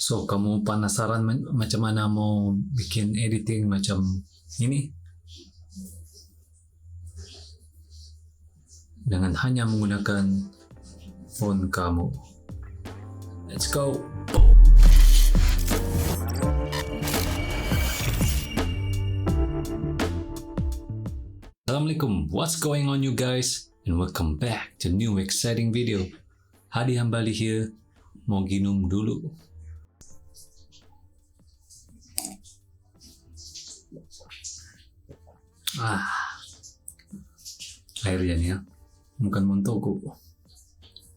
So, kamu penasaran macam mana mau bikin editing macam ini? Dengan hanya menggunakan phone kamu. Let's go! Assalamualaikum, what's going on you guys? And welcome back to new exciting video. Hadi Hambali here, mau ginum dulu. Air ya nih ya, bukan montoku.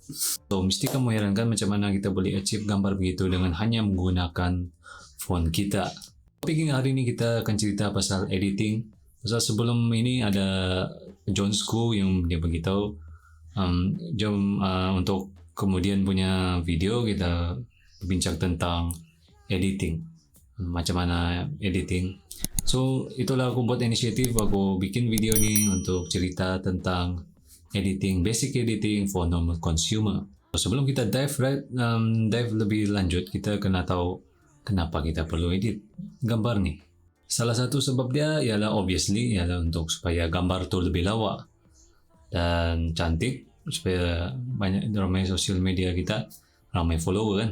So, mesti kamu herankan macam mana kita boleh achieve gambar begitu dengan hanya menggunakan phone kita. Topik hari ini kita akan cerita pasal editing. Pasal sebelum ini ada Johnsku yang dia beritahu jom untuk kemudian punya video kita bincang tentang editing, macam mana editing. So itulah aku buat inisiatif, aku bikin video ni untuk cerita tentang editing, basic editing for normal consumer. So, sebelum kita dive lebih lanjut, kita kena tahu kenapa kita perlu edit gambar ni. Salah satu sebab dia ialah obviously ialah untuk supaya gambar tu lebih lawa dan cantik, supaya banyak ramai sosial media kita ramai follower kan.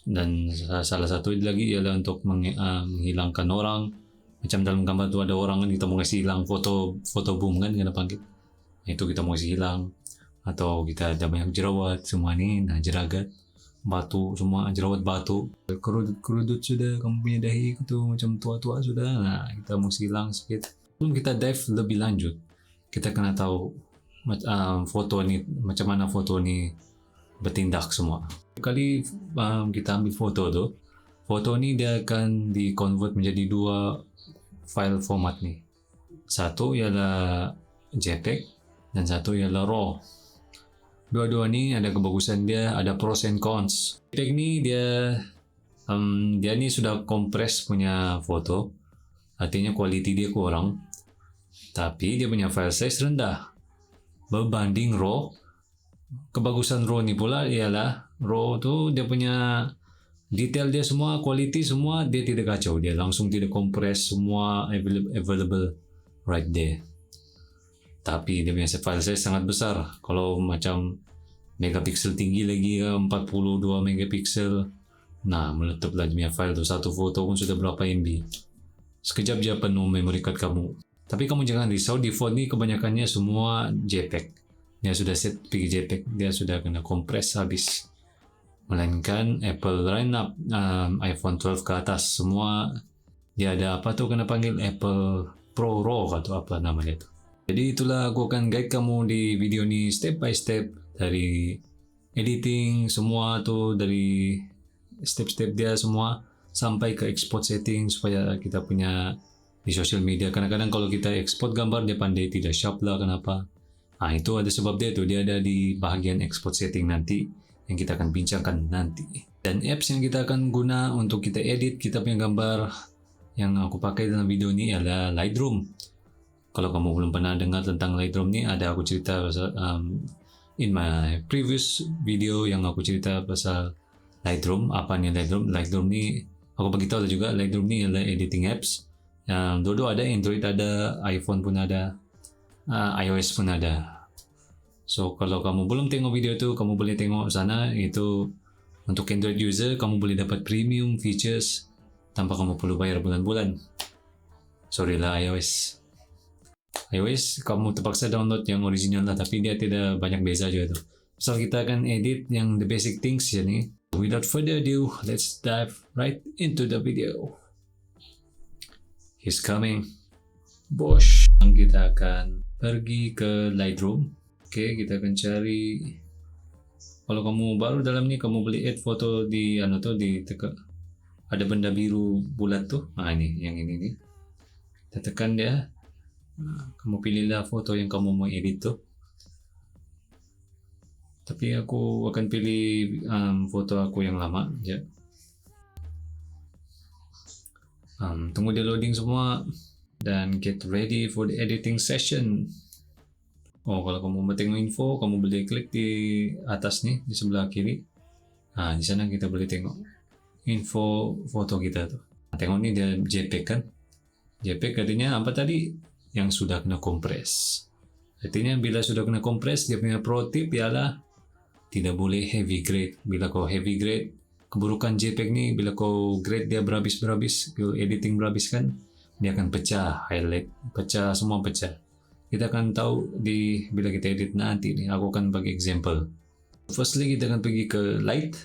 Dan salah satu lagi ialah untuk menghilangkan orang. Macam dalam gambar tu ada orang kan, kita mau kasih hilang foto boom kan kena panggil. Itu kita mau kasih hilang. Atau kita ada banyak jerawat semua ni, jeragat, batu semua, jerawat batu, kerudut sudah, kamu punya dahi itu macam tua-tua sudah. Nah, kita mesti hilang sikit. Sebelum kita dive lebih lanjut, kita kena tahu foto ni, macam mana foto ni bertindak semua. Kali kita ambil foto ni dia akan di-convert menjadi dua file format ni. Satu ialah JPEG dan satu ialah RAW. Dua-dua ni ada kebagusan dia, ada pros and cons. JPEG ni dia ni sudah kompres punya foto, artinya kualiti dia kurang, tapi dia punya file size rendah berbanding RAW. Kebagusan RAW ni pula ialah RAW tu dia punya detail dia semua, kualiti semua dia tidak kacau, dia langsung tidak kompres, semua available right there. Tapi dia punya file size sangat besar. Kalau macam megapiksel tinggi lagi 42 megapiksel, nah meletup lah dia punya file tu. Satu foto pun sudah berapa MB, sekejap je penuh memory card kamu. Tapi kamu jangan risau, default ni kebanyakannya semua JPEG. Dia sudah set pergi JPEG, dia sudah kena kompres habis. Melainkan Apple lineup iPhone 12 ke atas semua dia ada apa tu kena panggil Apple Pro RAW atau apa nama dia tu. Jadi itulah aku akan guide kamu di video ni step by step, dari editing semua tu, dari step-step dia semua sampai ke export setting supaya kita punya di social media. Kadang-kadang kalau kita export gambar dia pandai tidak sharp lah, kenapa? Itu ada sebab dia tu, dia ada di bahagian export setting nanti yang kita akan bincangkan nanti. Dan apps yang kita akan guna untuk kita edit kita punya gambar yang aku pakai dalam video ni adalah Lightroom. Kalau kamu belum pernah dengar tentang Lightroom ni, ada aku cerita pasal in my previous video yang aku cerita pasal Lightroom. Apa ni Lightroom? Lightroom ni aku beritahu juga, Lightroom ni adalah editing apps. Dua-dua ada, Android ada, iPhone pun ada, iOS pun ada. So kalau kamu belum tengok video tu, kamu boleh tengok sana. Itu untuk Android user, kamu boleh dapat premium features tanpa kamu perlu bayar bulan-bulan. Sorry lah iOS kamu terpaksa download yang original lah, tapi dia tidak banyak beza juga tu. So kita akan edit yang the basic things ya ni. Without further ado, let's dive right into the video. He's coming. Bosh. Kita akan pergi ke Lightroom. Oke, kita akan cari. Kalau kamu baru dalam ni, kamu boleh add foto di di tekan. Ada benda biru bulat tuh. Ini yang ini nih. Kita tekan dia. Kamu pilihlah foto yang kamu mau edit tuh. Tapi aku akan pilih foto aku yang lama aja. Tunggu dia loading semua dan get ready for the editing session. Kalau kamu mau tengok info, kamu boleh klik di atas nih, di sebelah kiri. Di sana kita boleh tengok info foto kita tuh. Tengok nih dia JPEG kan. JPEG artinya apa tadi? Yang sudah kena kompres. Artinya bila sudah kena kompres, dia punya pro tip ialah tidak boleh heavy grade. Bila kau heavy grade, keburukan JPEG ni bila kau grade dia berhabis-berhabis, kau editing berhabis kan, dia akan pecah, highlight pecah, semua pecah. Kita akan tahu bila kita edit nanti ni. Aku akan bagi example. Firstly, kita akan pergi ke light.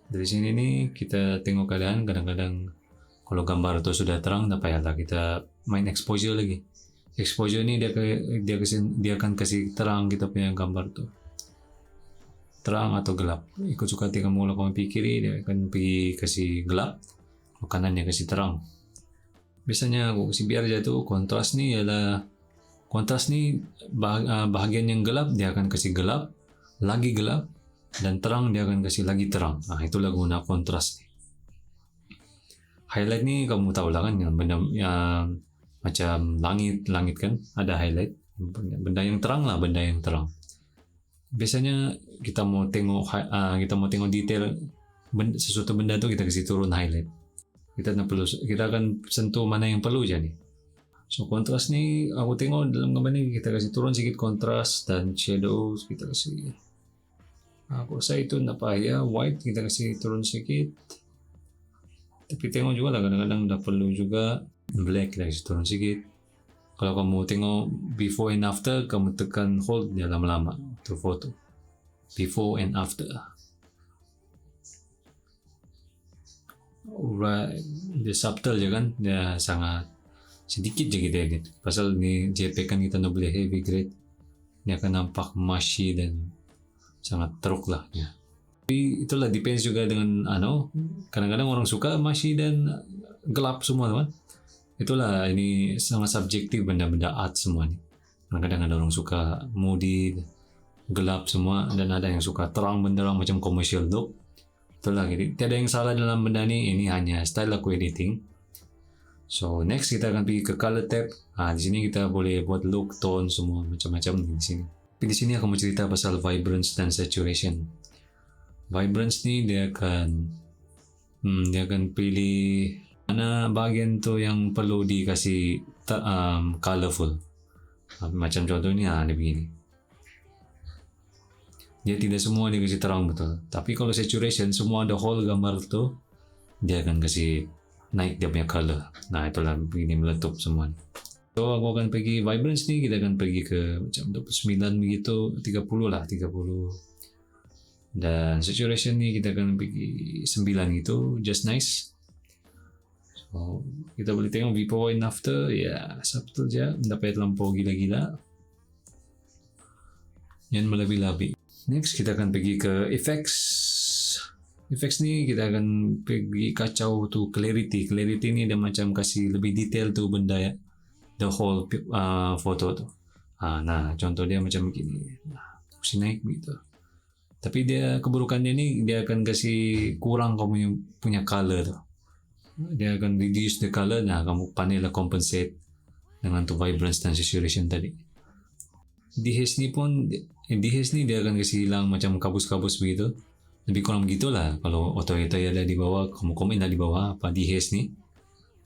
Dari sini nih kita tengok keadaan. Kadang-kadang kalau gambar itu sudah terang, tak payahlah kita main exposure lagi. Exposure ni dia akan kasih terang kita punya gambar tu. Terang atau gelap. Ikut suka hati kamu. Kalau kamu pikiri, dia akan pergi kasih gelap. Kalau kanan dia kasih terang. Biasanya aku kasih biar je tu. Kontras ni ialah, kontras ni bahagian yang gelap dia akan kasih gelap, lagi gelap, dan terang dia akan kasih lagi terang. Itulah guna kontras ni. Highlight ni kamu tahu lah kan, yang benda yang macam langit kan, ada highlight. Benda yang terang lah, benda yang terang. Biasanya kita mau tengok detail sesuatu benda tu, kita kasih turun highlight. Kita akan sentuh mana yang perlu je ni. So kontras ni aku tengok dalam gambar ni kita kasih turun sikit kontras dan shadows kita kasih. Aku rasa itu tak payah. White kita kasih turun sikit. Tapi tengok juga lah, kadang-kadang dah perlu juga. Black kita kasih turun sikit. Kalau kamu tengok before and after, kamu tekan hold dia lama-lama untuk foto. Before and after. Alright, dia subtle je kan, dia sangat sedikit je kita edit. Pasal ni JPEG kan kita nak boleh heavy grade, dia akan nampak mushy dan sangat teruk lah ya. Tapi itulah depends juga dengan kadang-kadang orang suka mushy dan gelap semua kan. Itulah, ini sangat subjektif benda-benda art semua ni. Kadang-kadang ada orang suka moody, gelap semua, dan ada yang suka terang benderang macam commercial look. Itulah, tiada yang salah dalam benda ni. Ini hanya style aku editing. So next kita akan pergi ke color tab. Di sini kita boleh buat look, tone, semua macam-macam di sini. Tapi di sini aku mau cerita pasal vibrance dan saturation. Vibrance ni dia akan pilih mana bahagian tu yang perlu dikasih colorful. Macam contohnya dia begini. Dia tidak semua dia kasih terang betul. Tapi kalau saturation, semua ada whole gambar tu, dia akan kasih naik dia punya color. Itulah begini meletup semua. So aku akan pergi vibrance ni, kita akan pergi ke macam 29 begitu, 30 lah, 30. Dan saturation ni kita akan pergi 9 gitu, just nice. So kita boleh tengok before and after, subtle je, tak payah terlampau gila-gila. Yang melebih-lebih. Next kita akan pergi ke effects. Effects ni kita akan pergi kacau tu clarity. Clarity ni dia macam kasih lebih detail tu benda ya, the whole foto tu. Contoh dia macam begini. Kursi naik begitu. Tapi dia keburukannya ni dia akan kasih kurang kamu punya color tu. Dia akan reduce the color. Kamu pandailah compensate dengan tu vibrance dan saturation tadi. Dehaze ni dia akan kasih hilang macam kabus-kabus begitu. Lebih kurang begitulah. Kalau auto-editor ada di bawah, kamu komen dah di bawah apa dehaze ni.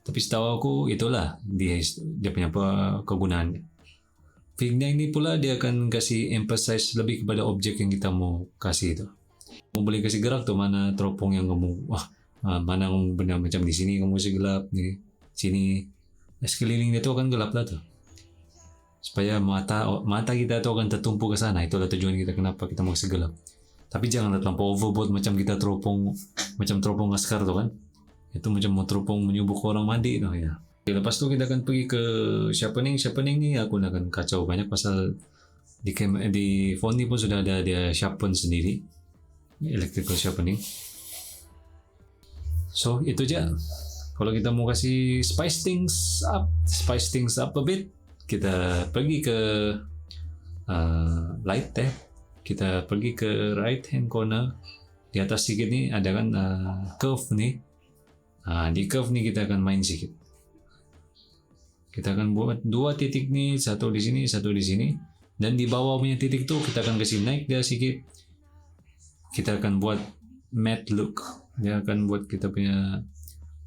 Tapi setahu aku itulah dehaze, dia punya kegunaan. Vignette ni pula dia akan kasih emphasize lebih kepada objek yang kita mau kasih tu. Kamu boleh kasih gerak tu mana teropong yang kamu mana benda macam di sini kamu kasih gelap ni, sini sekeliling dia tu akan gelap lah tu. Supaya mata kita tu akan tertumpu ke sana. Itulah tujuan kita kenapa kita mau kasih gelap. Tapi janganlah terlampau overboard macam kita teropong, macam teropong askar tu kan. Itu macam mau teropong menyubuk orang mandi tu ya. Lepas tu kita akan pergi ke sharpening. Sharpening ni aku akan kacau banyak pasal di phone ni pun sudah ada dia sharpen sendiri, electrical sharpening. So itu je. Kalau kita mau kasih spice things up a bit, kita pergi ke light tab. Kita pergi ke right hand corner. Di atas sikit ni ada kan curve ni. Di curve ni kita akan main sikit. Kita akan buat 2 titik ni, satu di sini, satu di sini. Dan di bawah punya titik tu kita akan kasih naik dia sikit. kita akan buat matte look. Dia akan buat kita punya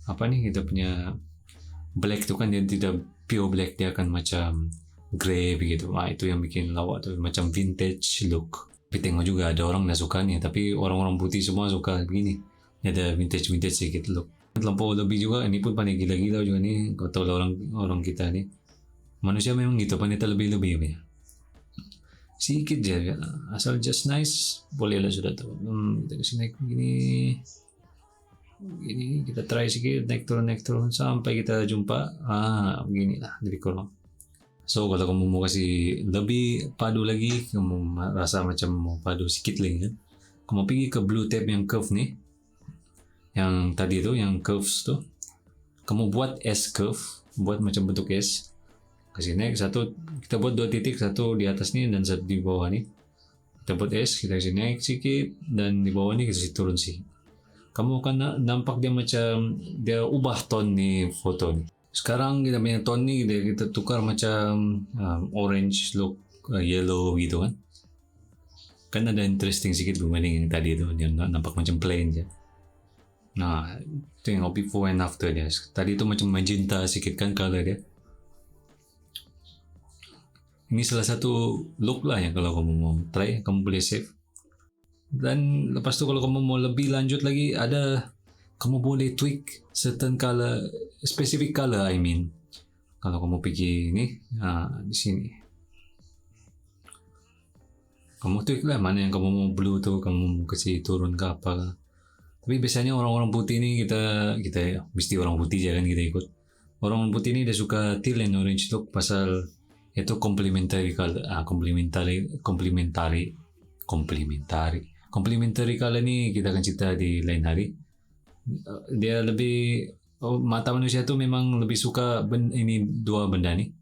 kita punya black tu kan dia tidak pure black, dia akan macam grey begitu. Itu yang bikin lawak tu, macam vintage look. Tapi tengok juga ada orang dah suka ni, tapi orang-orang putih semua suka begini. Dia ada vintage sedikit look. Terlampau lebih juga, ini pun pandai gila-gila juga ni. Kau tahu lah orang kita ni. Manusia memang gitu, pandai terlebih-lebih ya. Sedikit je, asal just nice, boleh lah sudah tu. Kita kasi naik begini. Begini, kita try sikit, naik turun sampai kita jumpa. Begini lah, lebih kurang. So kalau kamu mau kasih lebih padu lagi, kamu rasa macam mau padu sikit lagi kan, kamu pergi ke blue tape yang curve ni, yang tadi tu, yang curves tu, kamu buat S curve, buat macam bentuk S, kasih naik satu, kita buat 2 titik, satu di atas ni dan satu di bawah ni, kita buat S, kita kasih naik sikit, dan di bawah ni kita kasih turun sikit. Kamu akan nampak dia macam dia ubah tone ni foto ni. Sekarang kita punya tone ni kita tukar macam orange look, yellow gitu kan. Kan ada interesting sikit berbanding yang tadi tu, dia nampak macam plain je. Nah, tengok before and after dia. Tadi tu macam magenta sikit kan color dia. Ini salah satu look lah yang kalau kamu mau try, kamu boleh save. Dan lepas tu kalau kamu mau lebih lanjut lagi, kamu boleh tweak certain color, specific color I mean. Kalau kamu pergi ni, di sini. Kamu tweak lah mana yang kamu mau blue tu, kamu mau kasih turun ke apa. Tapi biasanya orang-orang putih ni kita mesti orang putih je kan kita ikut. Orang putih ni dia suka teal and orange look pasal itu complementary color. Complementary color ni kita akan cerita di lain hari. Dia lebih mata manusia tu memang lebih suka ini dua benda ni.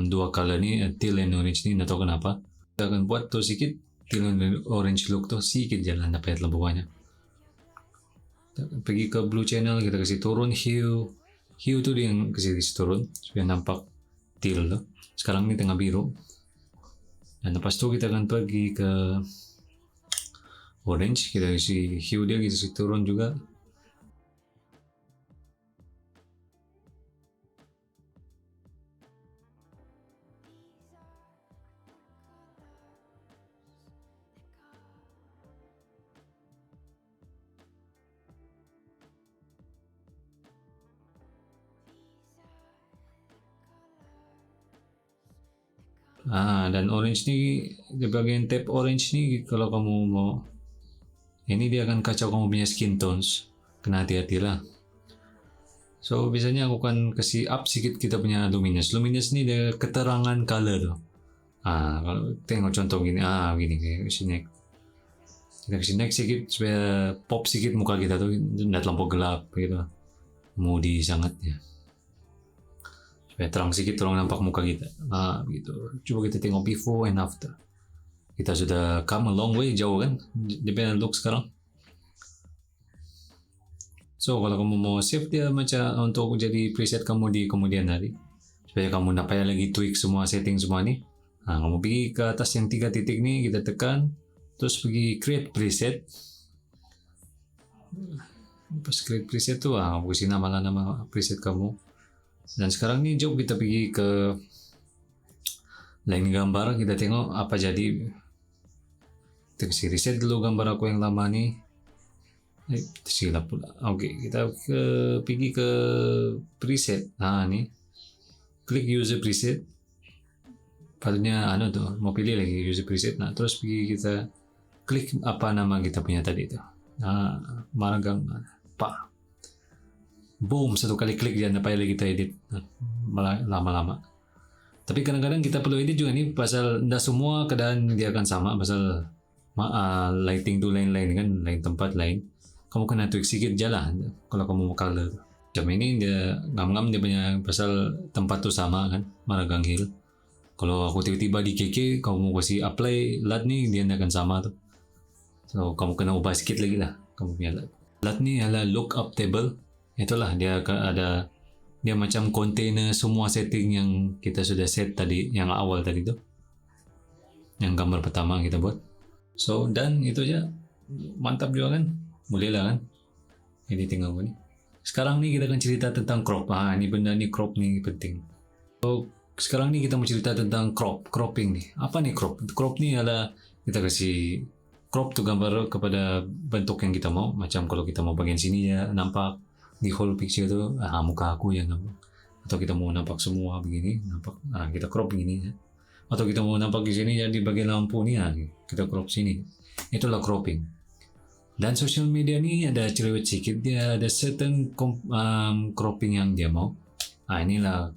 Dua color ni, teal and orange ni, tak tahu kenapa. Kita akan buat tu sikit, teal and orange look tu sikit jalan, tak payah terlalu banyak. Pergi ke blue channel, kita kasih turun hue. Hue tu dia yang kasih turun supaya nampak teal tu. Sekarang ni tengah biru. Dan lepas tu kita akan pergi ke orange, kita kasih hue dia, kita kasih turun juga. Dan orange ni, di bagian tab orange ni, kalau kamu mau, ini dia akan kacau kamu punya skin tones. Kena hati-hati lah. So biasanya aku akan kasih up sikit kita punya luminous. Luminous ni dia keterangan color tu. Kalau tengok contoh gini, begini kayak sini. Kita kasih naik sikit supaya pop sikit muka kita tu, tidak terlampau gelap gitu. Moody sangat ya. Supaya terang sikit, tolong nampak muka kita. Begitu. Coba kita tengok before and after. Kita sudah come a long way, jauh kan? Dia punya look sekarang. So kalau kamu mau save dia macam untuk jadi preset kamu di kemudian hari, supaya kamu tak payah lagi tweak semua setting semua ni, kamu pergi ke atas yang 3 titik ni, kita tekan, terus pergi create preset. Pas create preset tu, kasih nama preset kamu. Dan sekarang ni jom kita pergi ke lain gambar, kita tengok apa jadi. Kita kasih reset dulu gambar aku yang lama ni. Silap pula. Okey, kita pergi ke preset. Ni. Klik user preset. Patutnya tu, mau pilih lagi user preset. Terus pergi kita klik apa nama kita punya tadi tu. Maragang boom, satu kali klik dia, tak payah lagi kita edit lama-lama. Tapi kadang-kadang kita perlu edit juga ni pasal dah semua keadaan dia akan sama, pasal lighting tu lain-lain kan, lain tempat lain. Kamu kena tweak sikit je lah kalau kamu mau color. Macam ini dia ngam-ngam dia punya pasal tempat tu sama kan, Maragang Hill. Kalau aku tiba-tiba di KK, kamu kasih apply LUT ni, dia akan sama tu. So kamu kena ubah sikit lagi lah kamu punya LUT. LUT ni adalah lookup table. Itulah dia macam container semua setting yang kita sudah set tadi, yang awal tadi tu, yang gambar pertama kita buat. So, dan itu aja. Mantap juga kan? Boleh lah kan? Editing aku nih. Sekarang nih kita akan cerita tentang crop. Ini benda nih crop nih penting. Sekarang nih kita mau cerita tentang cropping nih. Apa nih crop? Crop nih adalah kita kasih crop tuh gambar kepada bentuk yang kita mau. Macam kalau kita mau bagian sini ya nampak di whole picture tuh muka aku ya nampak. Atau kita mau nampak semua begini nampak. Kita crop begini ya. Atau kita mau nampak di sini ya di bagian lampu nih kita crop sini. Itulah cropping. Dan social media nih ada cerewet sedikit, dia ada certain cropping yang dia mau. Inilah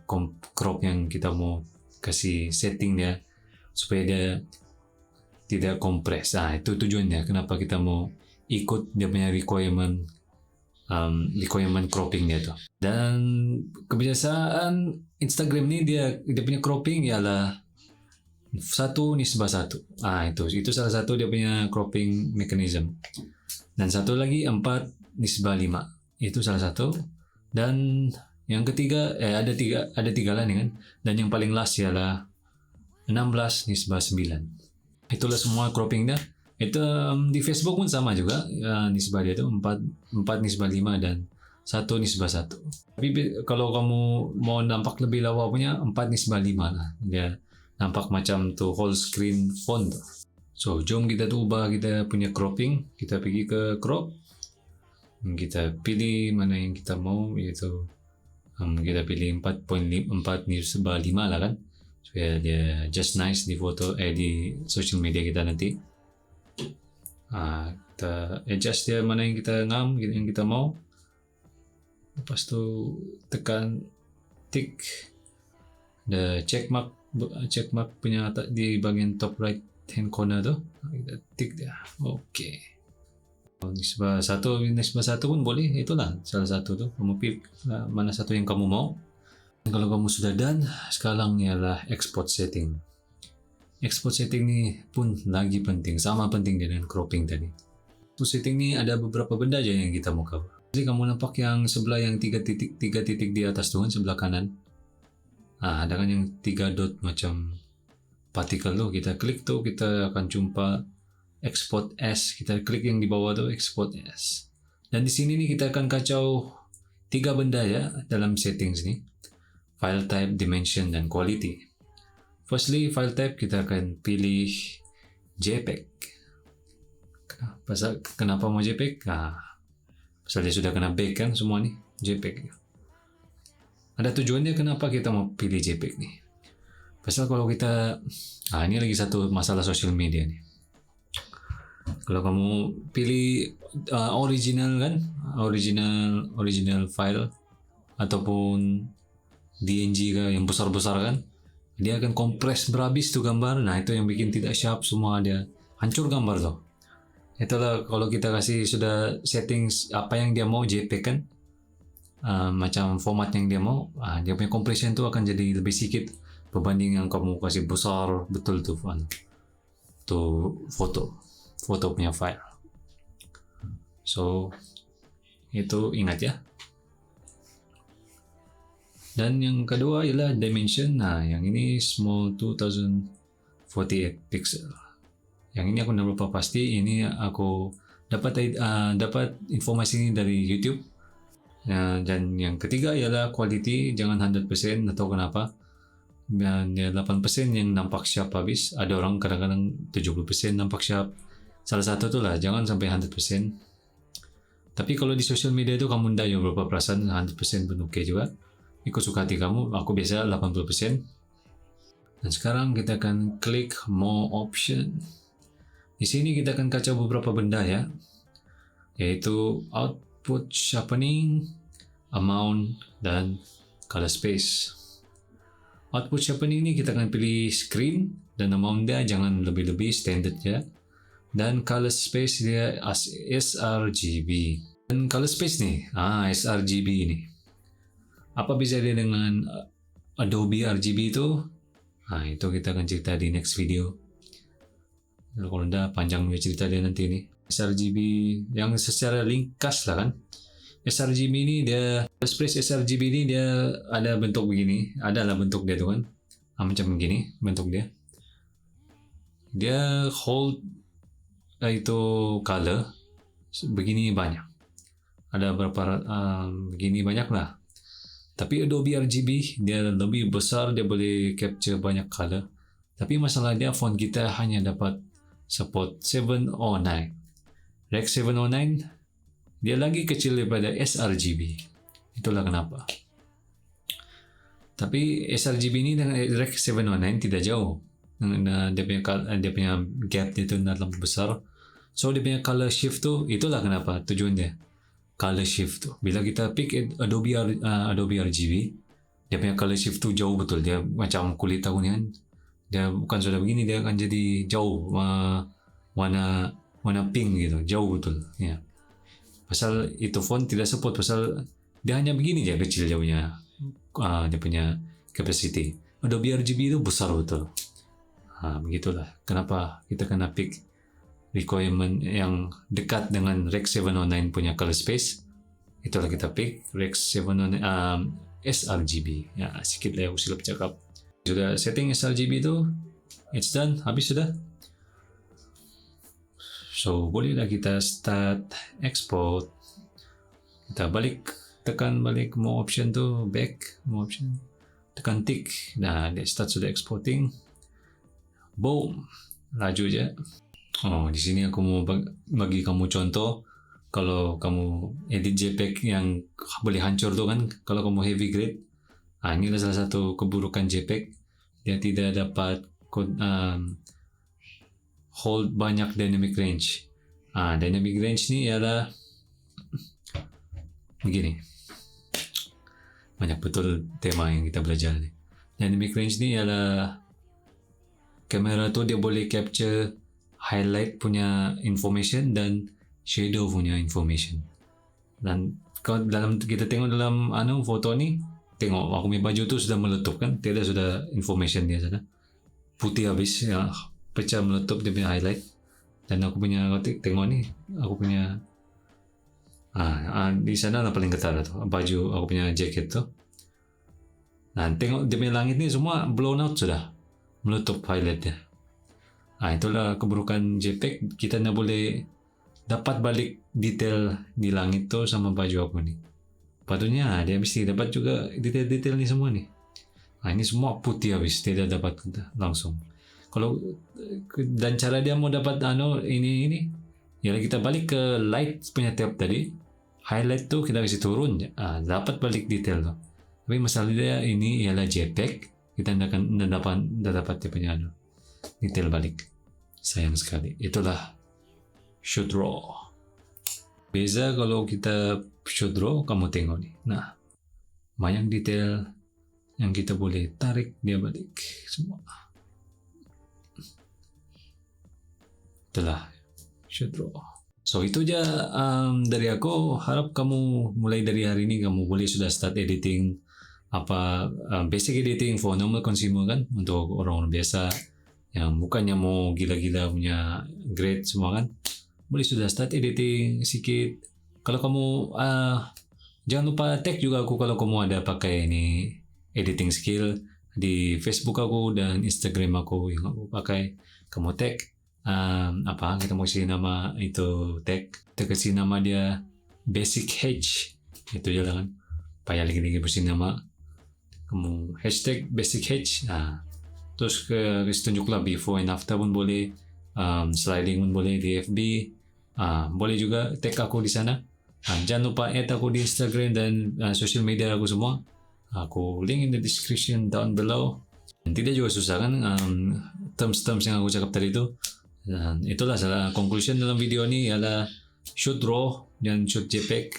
crop yang kita mau kasih setting dia supaya dia tidak kompres. Itu tujuannya kenapa kita mau ikut dia punya requirement cropping dia tuh. Dan kebiasaan Instagram ini dia punya cropping ialah 1:1. Itu salah satu dia punya cropping mechanism. Dan satu lagi 4:5. Itu salah satu. Dan yang ketiga ada tiga lah nih kan. Dan yang paling last ialah 16:9. Itulah semua cropping dah. Itu di Facebook pun sama juga nisbah dia itu 4:5 dan 1:1. Tapi kalau kamu mau nampak lebih lawa punya 4:5 lah. Dia nampak macam tuh whole screen font. So, jom kita tuh ubah kita punya cropping. Kita pergi ke crop. Kita pilih mana yang kita mau, yaitu kita pilih 4:5 lah kan. Supaya dia just nice di foto di social media kita nanti. Kita adjust dia mana yang kita yang kita mau. Lepas tu tekan tick the check mark punya di bagian top right hand corner tu kita tick dia. Okay. Nisbah 1 pun boleh, itulah salah satu tu kamu pilih mana satu yang kamu mau. Kalau kamu sudah done, sekarang ialah export setting. Export setting ni pun lagi penting, sama penting dengan cropping tadi. Export setting ni ada beberapa benda aja yang kita mau cover. Jadi kamu nampak yang sebelah yang 3 titik di atas tu kan, sebelah kanan. Ada kan yang 3 dot macam partikel tu, kita klik tu kita akan jumpa export as. Kita klik yang di bawah tu export as. Dan di sini ni kita akan kacau 3 benda ya dalam settings ni. File type, dimension dan quality. Firstly, file type kita akan pilih JPEG. Kenapa mau JPEG? Pasal dia sudah kena bake kan semua ni JPEG. Ada tujuannya kenapa kita mau pilih JPEG ni. Pasal kalau kita ini lagi satu masalah social media ni. Kalau kamu pilih original kan, original file ataupun DNG ke yang besar-besar kan, dia akan kompres berhabis tu gambar. Itu yang bikin tidak sharp semua, dia hancur gambar tu. Itulah kalau kita kasih sudah settings apa yang dia mau JPEG kan, macam format yang dia mau, dia punya compression tu akan jadi lebih sedikit berbanding yang kamu kasih besar betul tu foto punya file. So itu ingat ya. Dan yang kedua ialah dimension. Yang ini small 2048 pixel. Yang ini aku tidak lupa pasti. Ini aku dapat informasi ini dari YouTube. Dan yang ketiga ialah quality, jangan 100% atau kenapa. Dan 8% yang nampak sharp habis. Ada orang kadang-kadang 70% nampak sharp. Salah satu tu lah, jangan sampai 100%. Tapi kalau di social media tu kamu tidak berapa perasaan, 100% pun okay juga. Ikut suka hati kamu, aku biasa 80%. Dan sekarang kita akan klik more option. Di sini kita akan kacau beberapa benda ya. Yaitu output sharpening, amount dan color space. Output sharpening ni kita akan pilih screen dan amount dia jangan lebih-lebih, standard ya. Dan color space dia sRGB. Dan color space ni, sRGB ni. Apa beza dia dengan Adobe RGB itu? Itu kita akan cerita di next video. Kalau tidak panjang cerita dia nanti ni. sRGB yang secara ringkas lah kan. sRGB ni dia, space sRGB ni dia ada bentuk begini. Adalah bentuk dia tu kan. Macam begini bentuk dia. Dia hold itu color begini banyak. Ada berapa begini banyak lah. Tapi Adobe RGB dia lebih besar, dia boleh capture banyak color. Tapi masalah dia font kita hanya dapat support 709. Rec 709 dia lagi kecil daripada sRGB. Itulah kenapa. Tapi sRGB ini dengan Rec 709 tidak jauh. Dia punya gap dia tu terlalu besar. So dia punya color shift tu, itulah kenapa tujuan dia. Color shift tu. Bila kita pick Adobe RGB, dia punya color shift tu jauh betul. Dia macam kulit aku ni kan. Dia bukan sudah begini, dia akan jadi jauh warna pink gitu, jauh betul. Ya. Pasal itu font tidak support, pasal dia hanya begini je kecil jauhnya. Dia punya capacity. Adobe RGB itu besar betul. Begitulah. Kenapa kita kena pick requirement yang dekat dengan Rec 709 punya color space. Itulah kita pick Rec 709 sRGB. Ya, sikit lah aku silap cakap. Sudah setting sRGB tu, it's done, habis sudah. So bolehlah kita start export. Kita tekan balik more option tu, back more option, tekan tick. Nah, dia start sudah exporting. Boom, laju je. Di sini aku mau bagi kamu contoh. Kalau kamu edit JPEG yang boleh hancur tu kan, kalau kamu heavy grade, inilah salah satu keburukan JPEG. Dia tidak dapat hold banyak dynamic range. Dynamic range ni ialah begini. Banyak betul tema yang kita belajar ni. Dynamic range ni ialah kamera tu dia boleh capture highlight punya information dan shadow punya information. Dan kalau kita tengok dalam foto ni, tengok aku punya baju tu sudah meletup kan, tidak sudah information dia sana. Putih habis, ya, pecah meletup dia punya highlight. Dan aku punya tengok ni, aku punya di sana lah paling ketar tu, baju aku punya jaket tu. Nah, tengok dia punya langit ni semua blown out sudah, meletup highlight dia. Itulah keburukan JPEG. Kita nak boleh dapat balik detail di langit tu sama baju aku ni. Patutnya dia mesti dapat juga detail-detail ni semua ni. Ini semua putih habis, tidak dapat langsung. Kalau dan cara dia mau dapat ini ialah kita balik ke light punya tab tadi. Highlight tu kita kasi turun, dapat balik detail tu. Tapi masalah dia ini ialah JPEG. Kita tidak dapat dia punya detail balik. Sayang sekali. Itulah shoot raw. Beza kalau kita shoot raw, kamu tengok ni. Nah, banyak detail yang kita boleh tarik dia balik semua. Itulah shoot raw. So itu je dari aku. Harap kamu mulai dari hari ini kamu boleh sudah start editing basic editing for normal consumer kan, untuk orang-orang biasa yang bukannya mau gila-gila punya grade semua kan, boleh sudah start editing sikit. Kalau kamu jangan lupa tag juga aku kalau kamu ada pakai ini editing skill di Facebook aku dan Instagram aku yang aku pakai. Kamu tag kita mau kasih nama itu tag, kita kasih nama dia Basic H, itu je lah kan, payah lagi kasih nama. Kamu hashtag Basic H, terus kasi tunjuklah before and after pun boleh, sliding pun boleh di FB, boleh juga tag aku di sana. Jangan lupa add aku di Instagram dan social media aku semua. Aku link in the description down below. Dan tidak juga susah kan terms-terms yang aku cakap tadi itu. Dan itulah salah conclusion dalam video ni ialah shoot RAW dan shoot JPEG.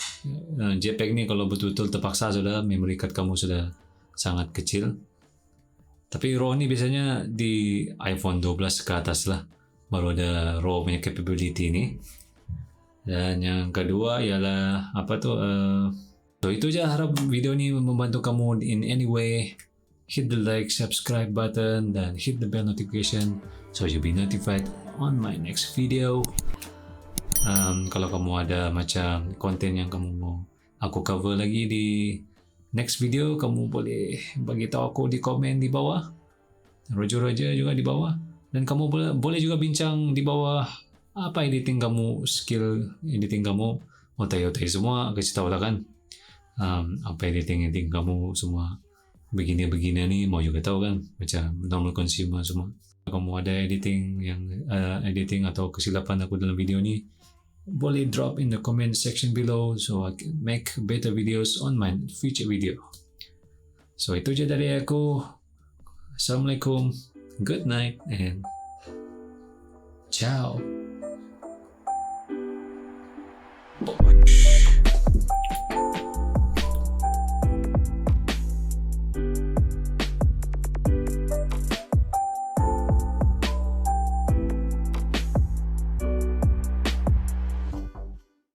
JPEG ni kalau betul-betul terpaksa sudah memory card kamu sudah sangat kecil. Tapi RAW ni biasanya di iPhone 12 ke atas lah baru ada RAW punya capability ni. Dan yang kedua ialah so itu je, harap video ni membantu kamu in any way. Hit the like, subscribe button dan hit the bell notification so you'll be notified on my next video. Kalau kamu ada macam konten yang kamu mau aku cover lagi di next video, kamu boleh bagi tahu aku di komen di bawah. Roger juga di bawah. Dan kamu boleh juga bincang di bawah apa editing kamu, skill editing kamu, otai-otai semua kasih tahu lah kan. Apa editing kamu semua begini-begini nih, mau juga tahu kan, macam normal consumer semua. Kamu ada editing atau kesilapan aku dalam video ni, boleh drop in the comment section below so I can make better videos on my future video. So itu je dari aku. Assalamualaikum, good night and ciao.